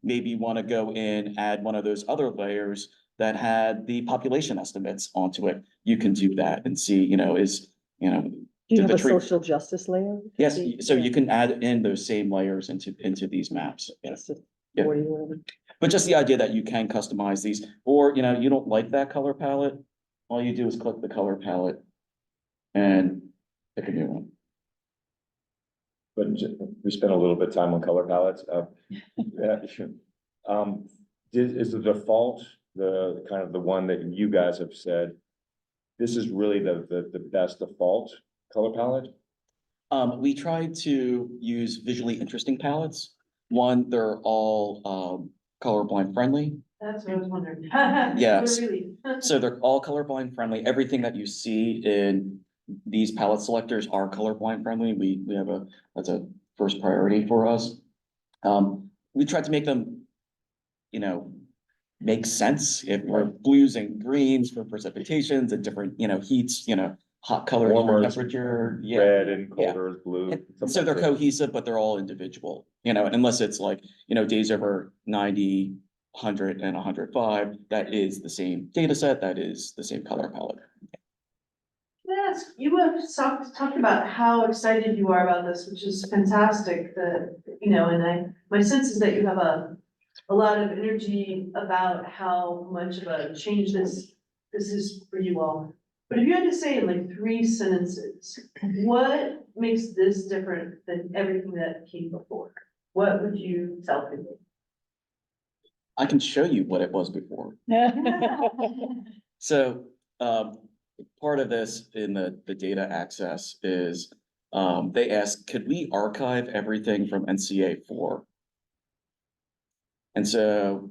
Maybe you want to go in, add one of those other layers that had the population estimates onto it. You can do that and see, Do you have the a tree- social justice layer? yes, so you can add in those same layers into these maps. Yes. Yeah. But just the idea that you can customize these, or, you don't like that color palette, all you do is click the color palette and pick a new one. But we spent a little bit of time on color palettes. Yeah, sure. Is the default, the kind of the one that you guys have said, this is really the best default color palette? We tried to use visually interesting palettes. One, they're all colorblind friendly. That's what I was wondering. Yes. Really. So they're all colorblind friendly. Everything that you see in these palette selectors are colorblind friendly. We have that's a first priority for us. We tried to make them, make sense if we're blues and greens for precipitations and different, heats, hot colors for Warmer is temperature. Yeah. Red and colder is blue. And so they're cohesive, but they're all individual, unless it's like, days over 90, 100 and 105, that is the same data set, that is the same color palette. Can I ask, you have talked about how excited you are about this, which is fantastic, my sense is that you have a lot of energy about how much of a change this is for you all. But if you had to say in like 3 sentences, what makes this different than everything that came before? What would you tell people? I can show you what it was before. So, part of this in the data access is, they asked, could we archive everything from NCA 4? And so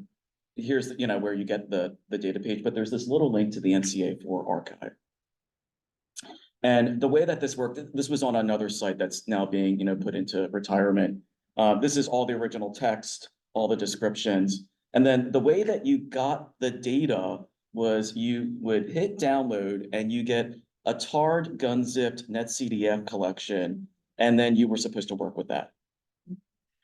here's, where you get the data page, but there's this little link to the NCA 4 archive. And the way that this worked, this was on another site that's now being, put into retirement. This is all the original text. all the descriptions. And then the way that you got the data was you would hit download and you get a tarred gun-zipped NetCDF collection, and then you were supposed to work with that.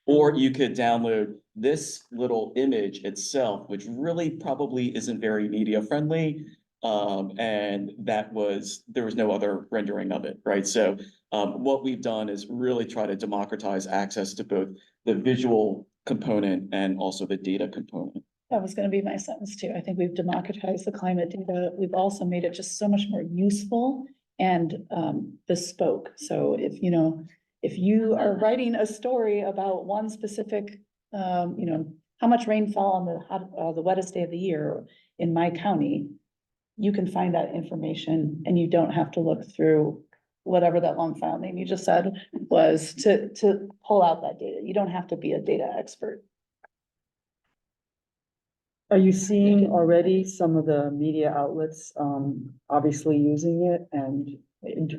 Or you could download this little image itself, which really probably isn't very media friendly. And there was no other rendering of it, right? So what we've done is really try to democratize access to both the visual component and also the data component. That was gonna be my sentence too. I think we've democratized the climate data. We've also made it just so much more useful and bespoke. So if you are writing a story about one specific, how much rainfall on the wettest day of the year in my county, you can find that information and you don't have to look through whatever that long file name you just said was to pull out that data. You don't have to be a data expert. Are you seeing already some of the media outlets, obviously using it? And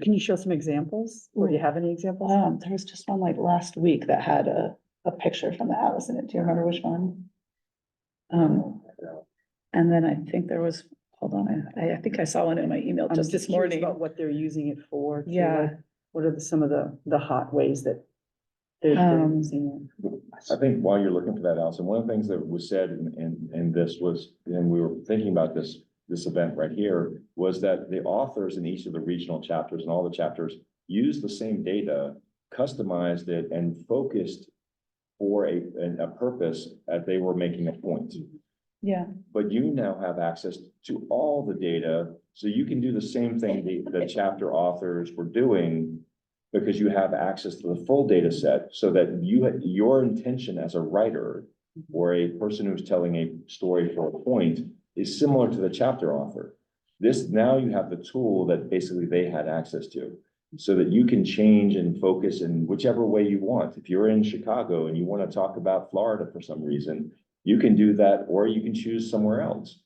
can you show some examples? Or do you have any examples? There was just one like last week that had a picture from the Atlas in it. Do you remember which one? And then I think there was, hold on, I think I saw one in my email I'm just this curious morning. about what they're using it for. too, Yeah. like, what are some of the hot ways that they're using it? I think while you're looking for that, Allison, one of the things that was said in this was, and we were thinking about this event right here, was that the authors in each of the regional chapters and all the chapters used the same data, customized it, and focused for a purpose that they were making a point. Yeah, But you now have access to all the data, so you can do the same thing the chapter authors were doing, because you have access to the full data set, so that your intention as a writer or a person who's telling a story for a point is similar to the chapter author. Now you have the tool that basically they had access to, so that you can change and focus in whichever way you want. If you're in Chicago and you want to talk about Florida for some reason, you can do that, or you can choose somewhere else.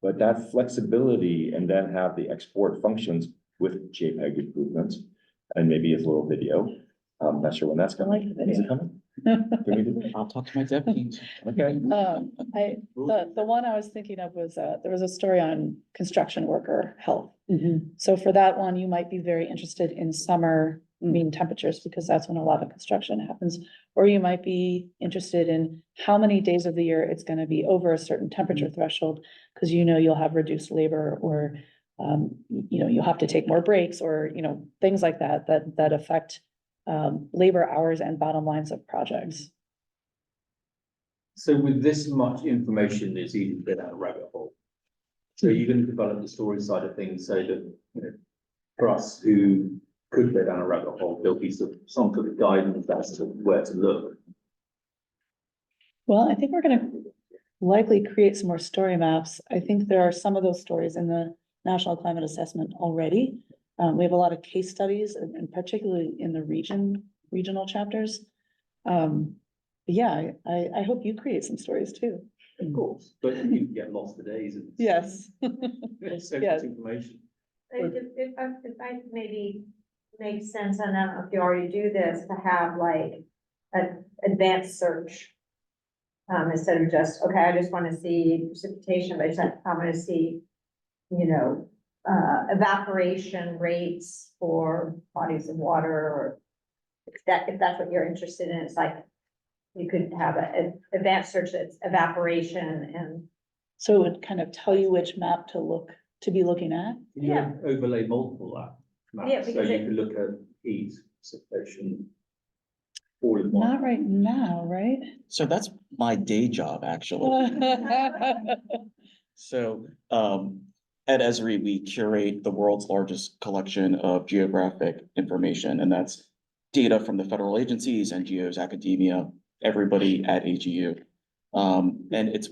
But that flexibility, and then have the export functions with JPEG improvements, and maybe a little video. I'm not sure when that's I like coming. the Is it video. coming? Can we do it? I'll talk to my deputies. Okay. The one I was thinking of was, there was a story on construction worker health. Mhm. So for that one, you might be very interested in summer mean temperatures, because that's when a lot of construction happens. Or you might be interested in how many days of the year it's gonna be over a certain temperature threshold, because you'll have reduced labor, or you'll have to take more breaks, or things like that affect labor hours and bottom lines of projects. So with this much information, it's easy to get down a rabbit hole. So you're going to develop the story side of things so that, for us who could go down a rabbit hole, there'll be some sort of guidance as to where to look. Well, I think we're gonna likely create some more story maps. I think there are some of those stories in the National Climate Assessment already. We have a lot of case studies, and particularly in the regional chapters. Yeah, I hope you create some stories too. Of course, but you get lost for days. And Yes. It's so Yes. much information. If I maybe makes sense, I don't know if you already do this, to have like an advanced search. Instead of just, okay, I just want to see precipitation, but I want to see, evaporation rates for bodies of water, or if that's what you're interested in, it's like you could have an advanced search that's evaporation and. So it would kind of tell you which map to be looking at. Can you Yeah. overlay multiple maps? Yeah, So because you it- can look at heat, precipitation, all in one. Not right now, right? So that's my day job, actually. So, at Esri, we curate the world's largest collection of geographic information, and that's data from the federal agencies, NGOs, academia, everybody at AGU. And it's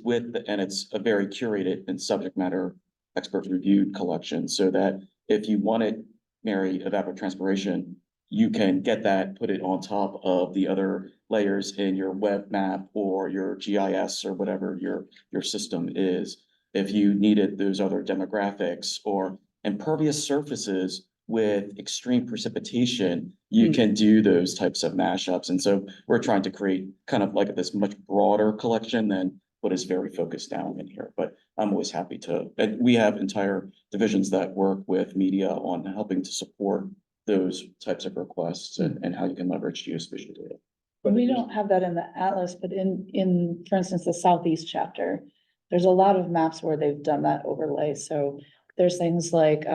a very curated and subject matter expert reviewed collection, so that if you wanted, Mary, evapotranspiration, you can get that, put it on top of the other layers in your web map or your GIS or whatever your system is. If you needed those other demographics or impervious surfaces, with extreme precipitation, you can do those types of mashups. And so we're trying to create kind of like this much broader collection than what is very focused down in here. But I'm always happy to, and we have entire divisions that work with media on helping to support those types of requests and how you can leverage geospatial data. We don't have that in the Atlas, but in, for instance, the Southeast chapter, there's a lot of maps where they've done that overlay. So there's things like,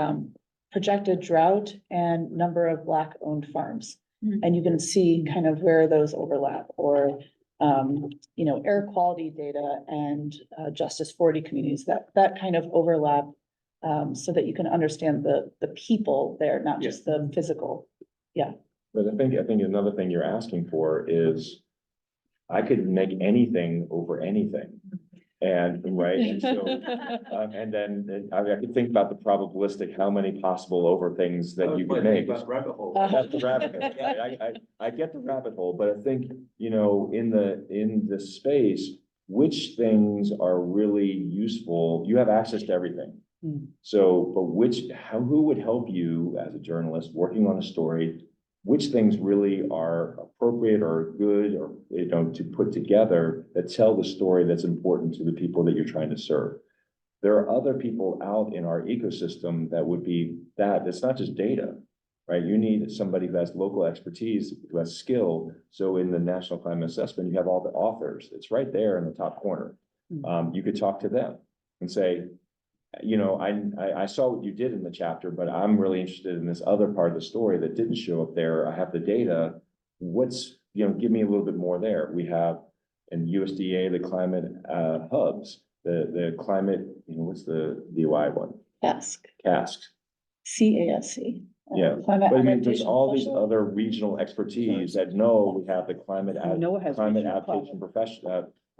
projected drought and number of Black-owned farms. Mhm. And you can see kind of where those overlap, or, air quality data and, Justice 40 communities, that kind of overlap. So that you can understand the people there, not just the physical. But I think another thing you're asking for is, I could make anything over anything. And, right, and so, and then I could think about the probabilistic, how many possible over things that you could make. That's rabbit hole. That's the rabbit hole. I get the rabbit hole, but I think, in the space, which things are really useful, you have access to everything. So, but who would help you as a journalist working on a story? Which things really are appropriate or good or, to put together that tell the story that's important to the people that you're trying to serve. There are other people out in our ecosystem that would be it's not just data, right? You need somebody who has local expertise, who has skill. So in the National Climate Assessment, you have all the authors. It's right there in the top corner. You could talk to them and say, I saw what you did in the chapter, but I'm really interested in this other part of the story that didn't show up there. I have the data. Give me a little bit more there. We have in USDA, the climate hubs, the climate, what's the DOI one? CASC. CASC. CASC. Yeah, Climate but I mean, there's Adaptation all these Specialist. other regional expertise that know we have the climate NOAA has regional adaptation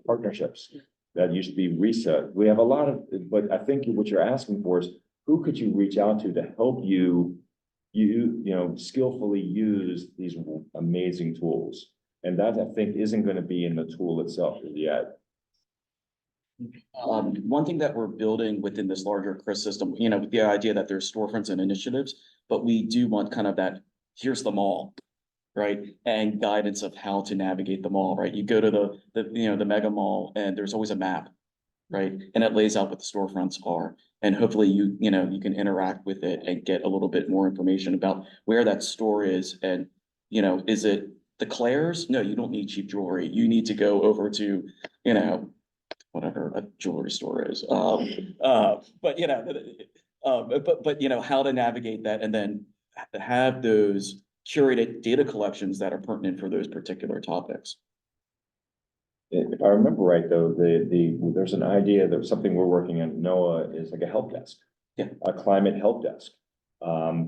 partnerships. That used to be RESA. We have a lot of, but I think what you're asking for is, who could you reach out to help you skillfully use these amazing tools? And that, I think, isn't going to be in the tool itself yet. One thing that we're building within this larger CRIS system, with the idea that there's storefronts and initiatives, but we do want kind of that, here's the mall, right? And guidance of how to navigate the mall, right? You go to the mega mall and there's always a map, right? And it lays out what the storefronts are. And hopefully you can interact with it and get a little bit more information about where that store is. And, is it the Claire's? No, you don't need cheap jewelry. You need to go over to, whatever a jewelry store is. But how to navigate that and then have those curated data collections that are pertinent for those particular topics. If I remember right, though, there's an idea that something we're working on NOAA is like a help desk. Yeah. A climate help desk.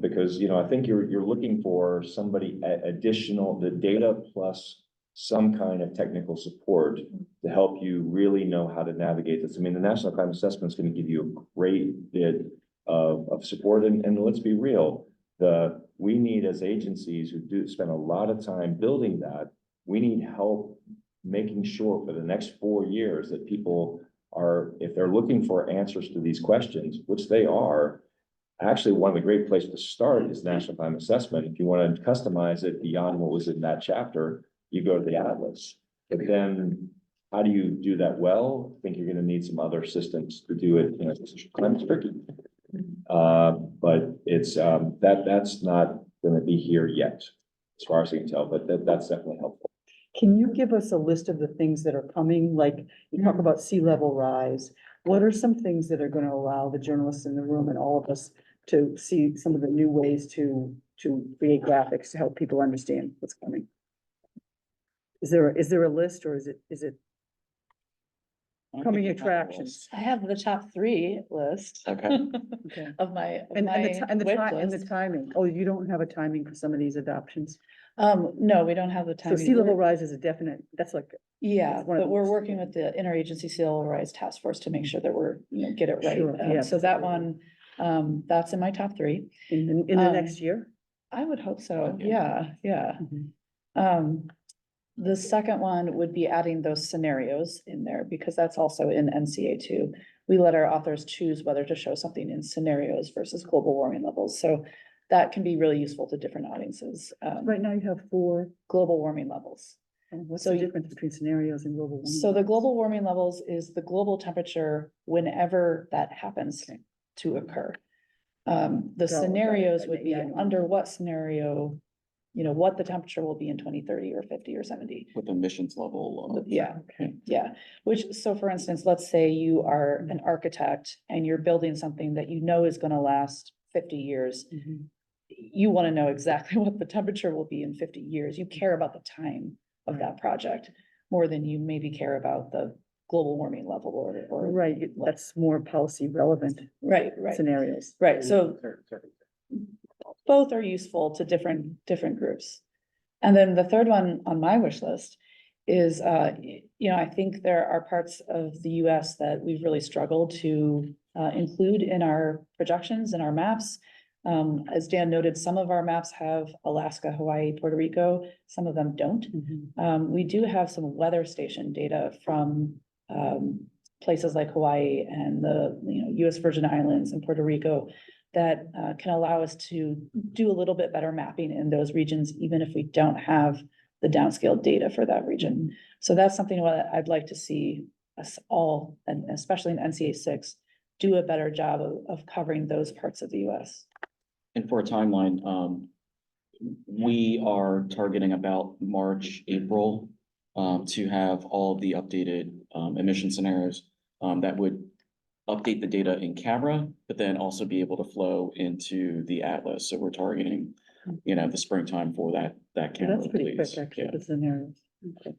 Because, I think you're looking for somebody additional, the data plus some kind of technical support to help you really know how to navigate this. I mean, the National Climate Assessment is going to give you a great bit of support. And let's be real, we need, as agencies who do spend a lot of time building that, we need help making sure for the next 4 years that people are, if they're looking for answers to these questions, which they are, actually one of the great places to start is National Climate Assessment. If you want to customize it beyond what was in that chapter, you go to the Atlas. But then how do you do that well? I think you're going to need some other systems to do it. Climate's tricky. But it's that's not going to be here yet, as far as I can tell, but that's definitely helpful. Can you give us a list of the things that are coming? Like, you talk about sea level rise. What are some things that are going to allow the journalists in the room and all of us to see some of the new ways to create graphics to help people understand what's coming? Is there a list, or is it coming attractions? I have the top 3 list. Okay. Okay. Of my, And the wish list. timing. Oh, you don't have a timing for some of these adoptions? No, we don't have the So time. sea level rise is a definite, that's like, Yeah, It's one of but the we're most- working with the Interagency Sea Level Rise Task Force to make sure that we're, get it right. Sure, yeah. So that one, that's in my top 3. in the next year? I would hope so. Okay. Yeah. Mhm. The second one would be adding those scenarios in there, because that's also in NCA too. We let our authors choose whether to show something in scenarios versus global warming levels. So that can be really useful to different audiences. Right now you have four, Global warming levels. and what's So the you- difference between scenarios and global warming? So the global warming levels is the global temperature whenever that happens Okay. to occur. The Got it. scenarios would be Yeah, I know. under what scenario, what the temperature will be in 2030 or 50 or 70. With emissions level. Yeah, yeah, so for instance, let's say you are an architect and you're building something that you know is gonna last 50 years. Mhm. You wanna know exactly what the temperature will be in 50 years. You care about the time of that project more than you maybe care about the global warming level or. Right, that's more policy relevant Right, scenarios. right, so both are useful to different groups. And then the third one on my wish list is, I think there are parts of the US that we've really struggled to include in our projections and our maps. As Dan noted, some of our maps have Alaska, Hawaii, Puerto Rico, some of them don't. Mhm. We do have some weather station data from places like Hawaii and the, US Virgin Islands and Puerto Rico that can allow us to do a little bit better mapping in those regions, even if we don't have the downscaled data for that region. So that's something that I'd like to see us all, and especially in NCA 6, do a better job of covering those parts of the US. And for a timeline, we are targeting about March, April, to have all the updated, emission scenarios, that would update the data in camera, but then also be able to flow into the Atlas. So we're targeting, the springtime for that Yeah, camera that's pretty release. quick, actually, Yeah. the scenarios. Okay.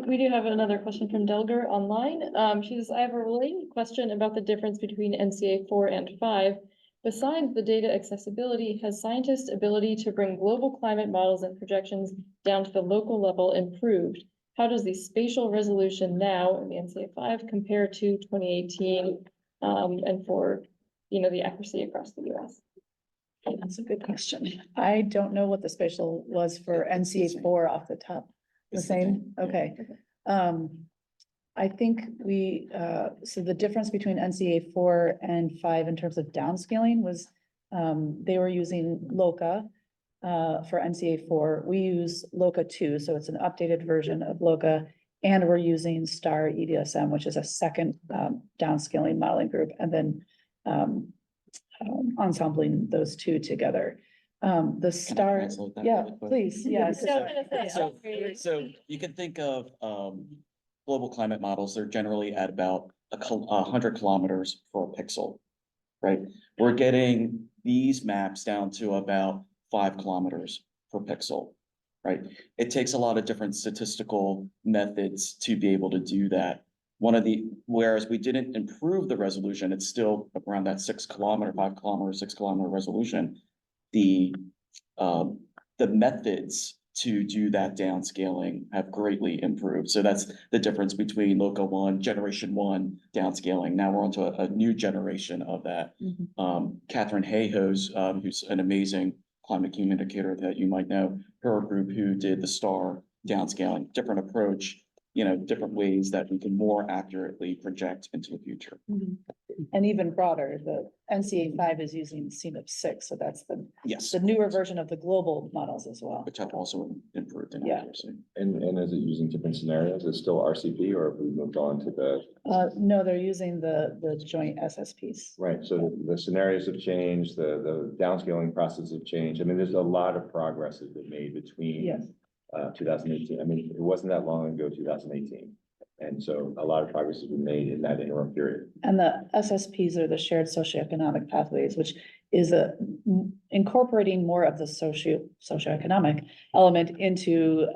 We do have another question from Delger online. She says, I have a related question about the difference between NCA 4 and 5. Besides the data accessibility, has scientists' ability to bring global climate models and projections down to the local level improved? How does the spatial resolution now in the NCA 5 compare to 2018, and for, the accuracy across the US? That's a good question. I don't know what the spatial was for NCA 4 off the top. The It's same, yeah. okay. I think so the difference between NCA 4 and 5 in terms of downscaling was, they were using LOCA for NCA 4. We use LOCA 2, so it's an updated version of LOCA, and we're using STAR EDSM, which is a second downscaling modeling group, and then ensembling those two together. The Can I STAR, translate that yeah, really quick? please, yes. Yeah, I was gonna say, So, okay. so you can think of, global climate models, they're generally at about 100 kilometers for a pixel, right? We're getting these maps down to about 5 kilometers per pixel, right? It takes a lot of different statistical methods to be able to do that. Whereas we didn't improve the resolution, it's still around that 6 kilometer, 5 kilometer, 6 kilometer resolution. The methods to do that downscaling have greatly improved. So that's the difference between LOCA 1, generation 1 downscaling. Now we're onto a new generation of that. Catherine Hayhoe's, who's an amazing climate communicator that you might know, her group who did the STAR downscaling, different approach, different ways that we can more accurately project into the future. And even broader, the NCA 5 is using CMIP 6, so that's Yes, the newer version of the global models as well. which have also improved in Yeah. accuracy. And is it using different scenarios? Is it still RCP or have we moved on to the, No, they're using the joint SSPs. right, so the scenarios have changed, the downscaling process have changed. I mean, there's a lot of progress that's been made between Yes. 2018. I mean, it wasn't that long ago, 2018. And so a lot of progress has been made in that interim period. And the SSPs are the shared socioeconomic pathways, which is incorporating more of the socioeconomic element into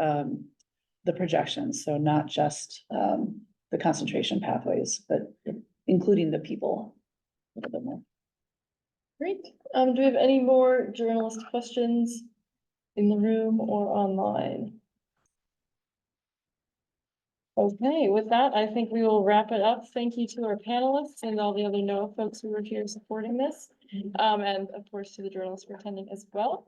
the projections. So not just the concentration pathways, but including the people a little bit more. Great. Do we have any more journalist questions in the room or online? Okay, with that, I think we will wrap it up. Thank you to our panelists and all the other NOAA folks who were here supporting this. And of course to the journalists for attending as well.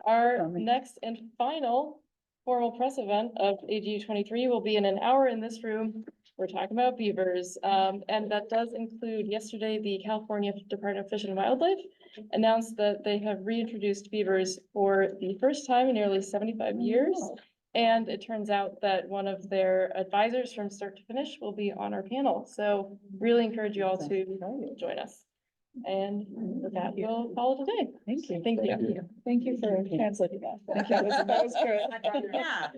Our next and final formal press event of AGU23 will be in an hour in this room We're talking about beavers, and that does include yesterday, the California Department of Fish and Wildlife announced that they have reintroduced beavers for the first time in nearly 75 years. And it turns out that one of their advisors from start to finish will be on our panel. So really encourage you all to join us. And with that, we'll call it a day. Thank you. Thank you. Thank you for translating that. That was good. Yeah.